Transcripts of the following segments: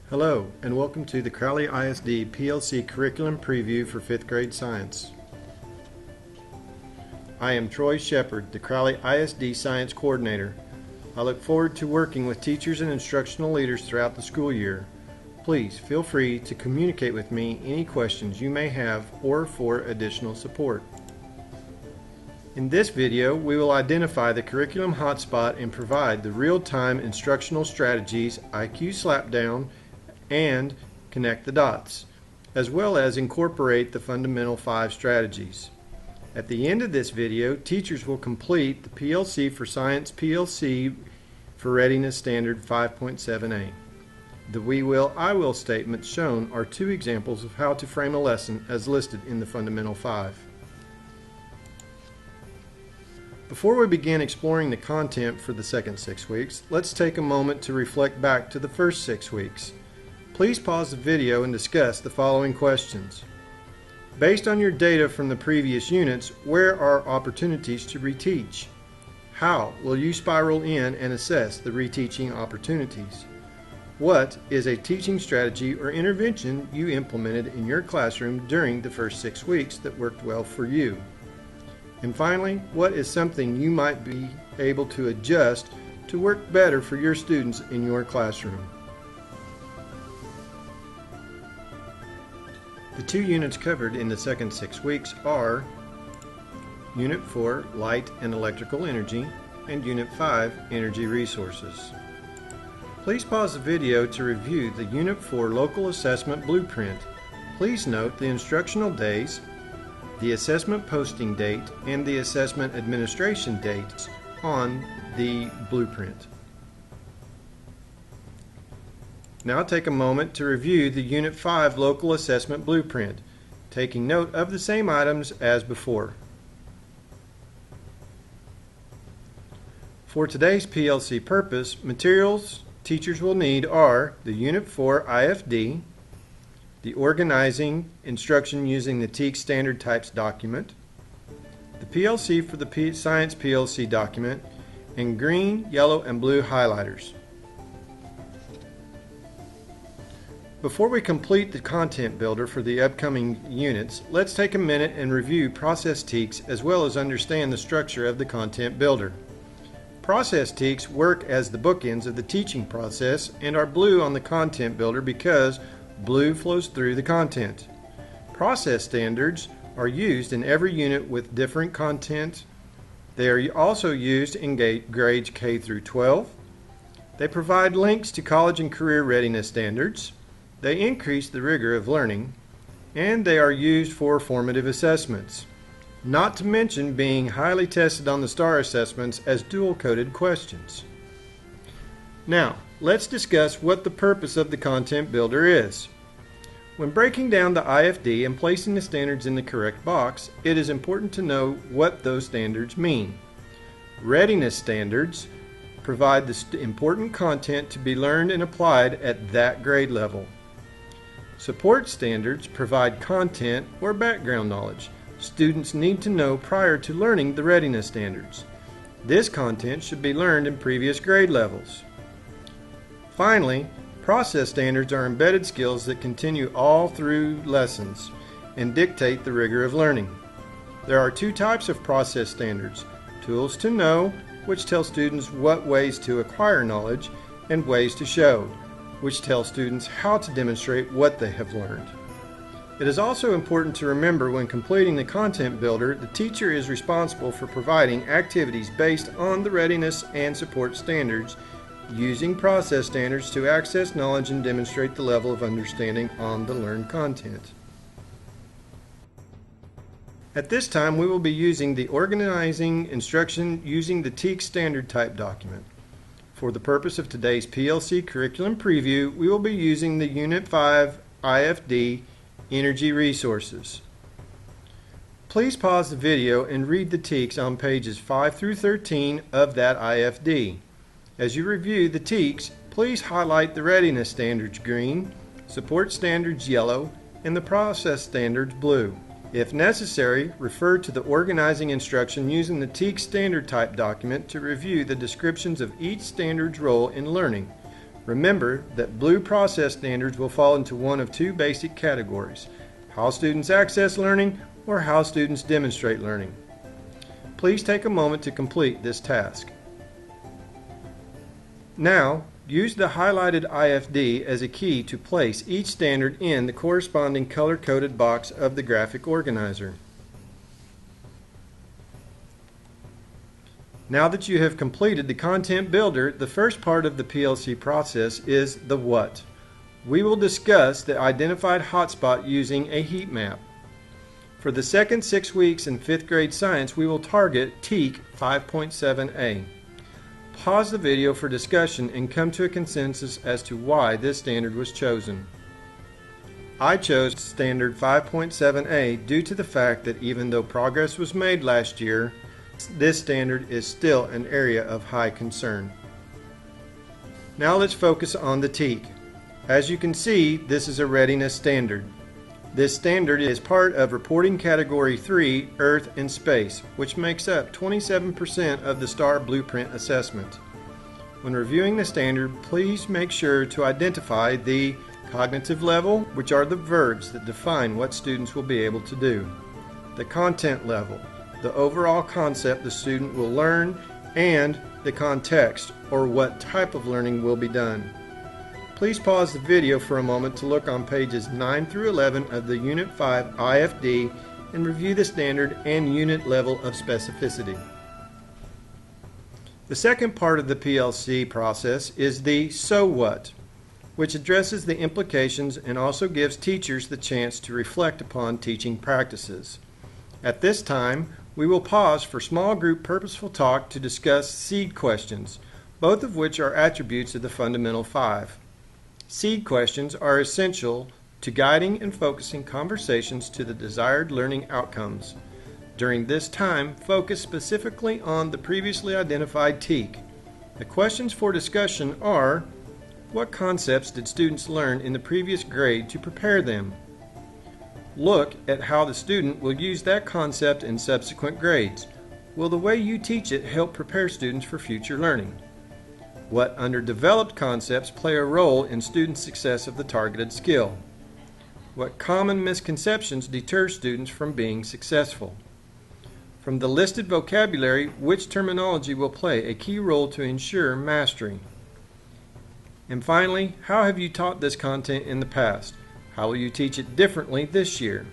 Hello, and welcome to the Crowley ISD PLC Curriculum Preview for 5th grade Science. I am Troy Shepard, the Crowley ISD Science Coordinator. I look forward to working with teachers and instructional leaders throughout the school year. Please feel free to communicate with me any questions you may have or for additional support. In this video, we will identify the curriculum hotspot and provide the real-time instructional strategies IQ Slapdown and Connect the Dots, as well as incorporate the Fundamental 5 strategies. At the end of this video, teachers will complete the PLC for Science PLC for Readiness Standard 5.7a. The we will, I will statements shown are two examples of how to frame a lesson as listed in the Fundamental 5. Before we begin exploring the content for the second 6 weeks, let's take a moment to reflect back to the first 6 weeks. Please pause the video and discuss the following questions. Based on your data from the previous units, where are opportunities to reteach? How will you spiral in and assess the reteaching opportunities? What is a teaching strategy or intervention you implemented in your classroom during the first 6 weeks that worked well for you? And finally, what is something you might be able to adjust to work better for your students in your classroom? The two units covered in the second 6 weeks are Unit 4, Light and Electrical Energy, and Unit 5, Energy Resources. Please pause the video to review the Unit 4 Local Assessment Blueprint. Please note the instructional days, the assessment posting date, and the assessment administration dates on the blueprint. Now take a moment to review the Unit 5 Local Assessment Blueprint, taking note of the same items as before. For today's PLC purpose, materials teachers will need are the Unit 4 IFD, the Organizing Instruction using the TEKS Standard Types document, the PLC for the Science PLC document, and green, yellow, and blue highlighters. Before we complete the content builder for the upcoming units, let's take a minute and review Process TEKS as well as understand the structure of the content builder. Process TEKS work as the bookends of the teaching process and are blue on the content builder because blue flows through the content. Process standards are used in every unit with different content. They are also used in grades K through 12. They provide links to college and career readiness standards. They increase the rigor of learning, and they are used for formative assessments, not to mention being highly tested on the STAR assessments as dual-coded questions. Now, let's discuss what the purpose of the content builder is. When breaking down the IFD and placing the standards in the correct box, it is important to know what those standards mean. Readiness standards provide the important content to be learned and applied at that grade level. Support standards provide content or background knowledge students need to know prior to learning the readiness standards. This content should be learned in previous grade levels. Finally, process standards are embedded skills that continue all through lessons and dictate the rigor of learning. There are two types of process standards: tools to know, which tell students what ways to acquire knowledge, and ways to show, which tell students how to demonstrate what they have learned. It is also important to remember when completing the content builder, the teacher is responsible for providing activities based on the readiness and support standards, using process standards to access knowledge and demonstrate the level of understanding on the learned content. At this time, we will be using the Organizing Instruction using the TEKS Standard Type document. For the purpose of today's PLC curriculum preview, we will be using the Unit 5 IFD Energy Resources. Please pause the video and read the TEKS on pages 5 through 13 of that IFD. As you review the TEKS, please highlight the readiness standards green, support standards yellow, and the process standards blue. If necessary, refer to the organizing instruction using the TEKS Standard Type document to review the descriptions of each standard's role in learning. Remember that blue process standards will fall into one of two basic categories: how students access learning or how students demonstrate learning. Please take a moment to complete this task. Now, use the highlighted IFD as a key to place each standard in the corresponding color-coded box of the graphic organizer. Now that you have completed the content builder, the first part of the PLC process is the what. We will discuss the identified hotspot using a heat map. For the second 6 weeks in 5th grade science, we will target TEAC 5.7a. Pause the video for discussion and come to a consensus as to why this standard was chosen. I chose standard 5.7a due to the fact that even though progress was made last year, this standard is still an area of high concern. Now let's focus on the TEAC. As you can see, this is a readiness standard. This standard is part of Reporting Category 3, Earth and Space, which makes up 27% of the STAR Blueprint assessment. When reviewing the standard, please make sure to identify the cognitive level, which are the verbs that define what students will be able to do, the content level, the overall concept the student will learn, and the context, or what type of learning will be done. Please pause the video for a moment to look on pages 9 through 11 of the Unit 5 IFD and review the standard and unit level of specificity. The second part of the PLC process is the so what, which addresses the implications and also gives teachers the chance to reflect upon teaching practices. At this time, we will pause for small group purposeful talk to discuss seed questions, both of which are attributes of the Fundamental 5. Seed questions are essential to guiding and focusing conversations to the desired learning outcomes. During this time, focus specifically on the previously identified TEAC. The questions for discussion are: what concepts did students learn in the previous grade to prepare them? Look at how the student will use that concept in subsequent grades. Will the way you teach it help prepare students for future learning? What underdeveloped concepts play a role in student success of the targeted skill? What common misconceptions deter students from being successful? From the listed vocabulary, which terminology will play a key role to ensure mastery? And finally, how have you taught this content in the past? How will you teach it differently this year?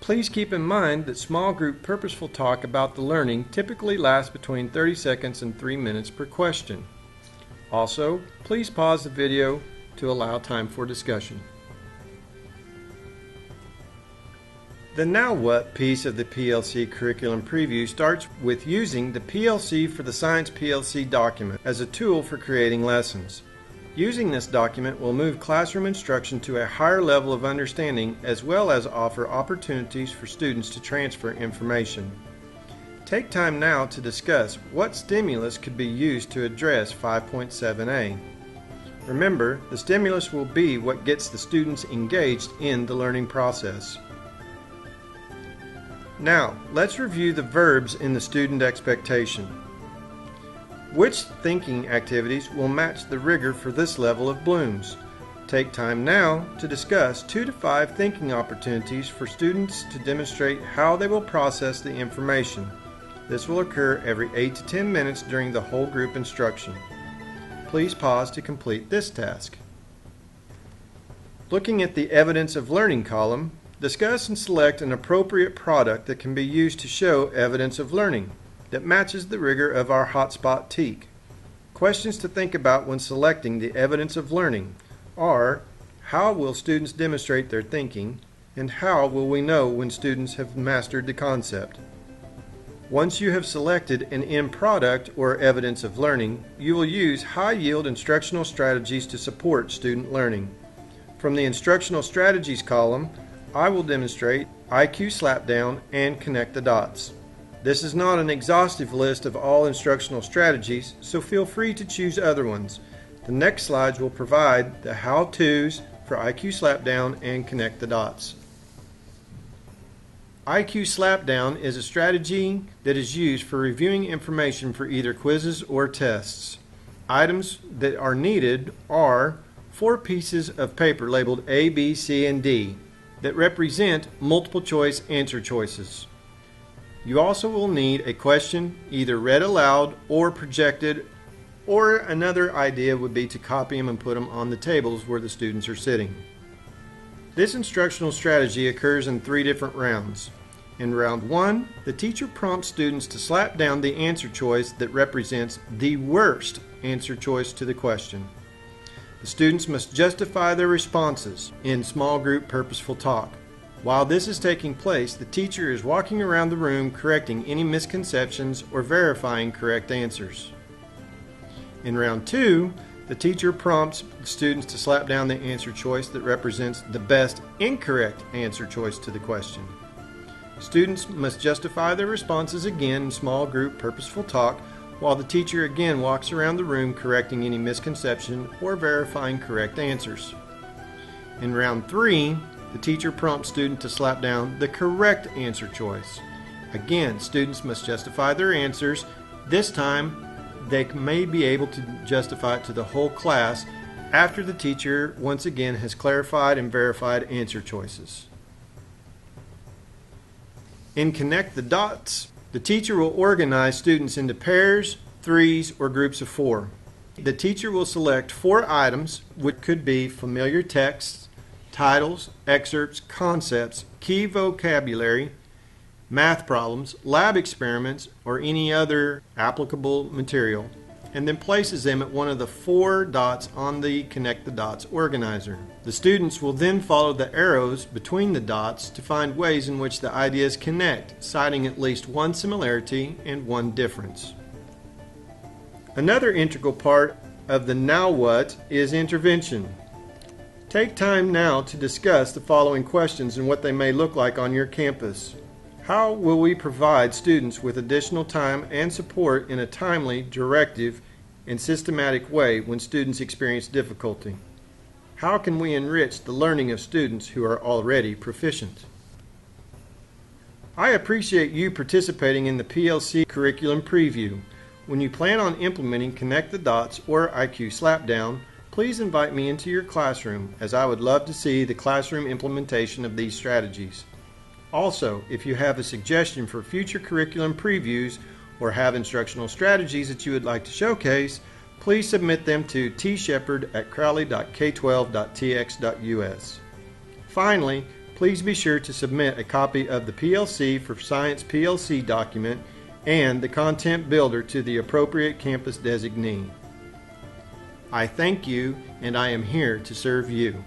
Please keep in mind that small group purposeful talk about the learning typically lasts between 30 seconds and 3 minutes per question. Also, please pause the video to allow time for discussion. The Now What piece of the PLC curriculum preview starts with using the PLC for the Science PLC document as a tool for creating lessons. Using this document will move classroom instruction to a higher level of understanding as well as offer opportunities for students to transfer information. Take time now to discuss what stimulus could be used to address 5.7a. Remember, the stimulus will be what gets the students engaged in the learning process. Now, let's review the verbs in the student expectation. Which thinking activities will match the rigor for this level of Bloom's? Take time now to discuss 2 to 5 thinking opportunities for students to demonstrate how they will process the information. This will occur every 8 to 10 minutes during the whole group instruction. Please pause to complete this task. Looking at the Evidence of Learning column, discuss and select an appropriate product that can be used to show evidence of learning that matches the rigor of our hotspot TEAC. Questions to think about when selecting the evidence of learning are: how will students demonstrate their thinking, and how will we know when students have mastered the concept? Once you have selected an end product or evidence of learning, you will use high-yield instructional strategies to support student learning. From the Instructional Strategies column, I will demonstrate IQ Slapdown and Connect the Dots. This is not an exhaustive list of all instructional strategies, so feel free to choose other ones. The next slides will provide the how-tos for IQ Slapdown and Connect the Dots. IQ Slapdown is a strategy that is used for reviewing information for either quizzes or tests. Items that are needed are 4 pieces of paper labeled A, B, C, and D that represent multiple choice answer choices. You also will need a question either read aloud or projected, or another idea would be to copy them and put them on the tables where the students are sitting. This instructional strategy occurs in 3 different rounds. In round 1, the teacher prompts students to slap down the answer choice that represents the worst answer choice to the question. The students must justify their responses in small group purposeful talk. While this is taking place, the teacher is walking around the room correcting any misconceptions or verifying correct answers. In round 2, the teacher prompts the students to slap down the answer choice that represents the best incorrect answer choice to the question. Students must justify their responses again in small group purposeful talk, while the teacher again walks around the room correcting any misconception or verifying correct answers. In round 3, the teacher prompts students to slap down the correct answer choice. Again, students must justify their answers. This time, they may be able to justify it to the whole class after the teacher once again has clarified and verified answer choices. In Connect the Dots, the teacher will organize students into pairs, threes, or groups of 4. The teacher will select 4 items, which could be familiar texts, titles, excerpts, concepts, key vocabulary, math problems, lab experiments, or any other applicable material, and then places them at one of the 4 dots on the Connect the Dots organizer. The students will then follow the arrows between the dots to find ways in which the ideas connect, citing at least one similarity and one difference. Another integral part of the Now What is intervention. Take time now to discuss the following questions and what they may look like on your campus. How will we provide students with additional time and support in a timely, directive, and systematic way when students experience difficulty? How can we enrich the learning of students who are already proficient? I appreciate you participating in the PLC curriculum preview. When you plan on implementing Connect the Dots or IQ Slapdown, please invite me into your classroom, as I would love to see the classroom implementation of these strategies. Also, if you have a suggestion for future curriculum previews or have instructional strategies that you would like to showcase, please submit them to tshepard@crowley.k12.tx.us. Finally, please be sure to submit a copy of the PLC for Science PLC document and the Content Builder to the appropriate campus designee. I thank you, and I am here to serve you.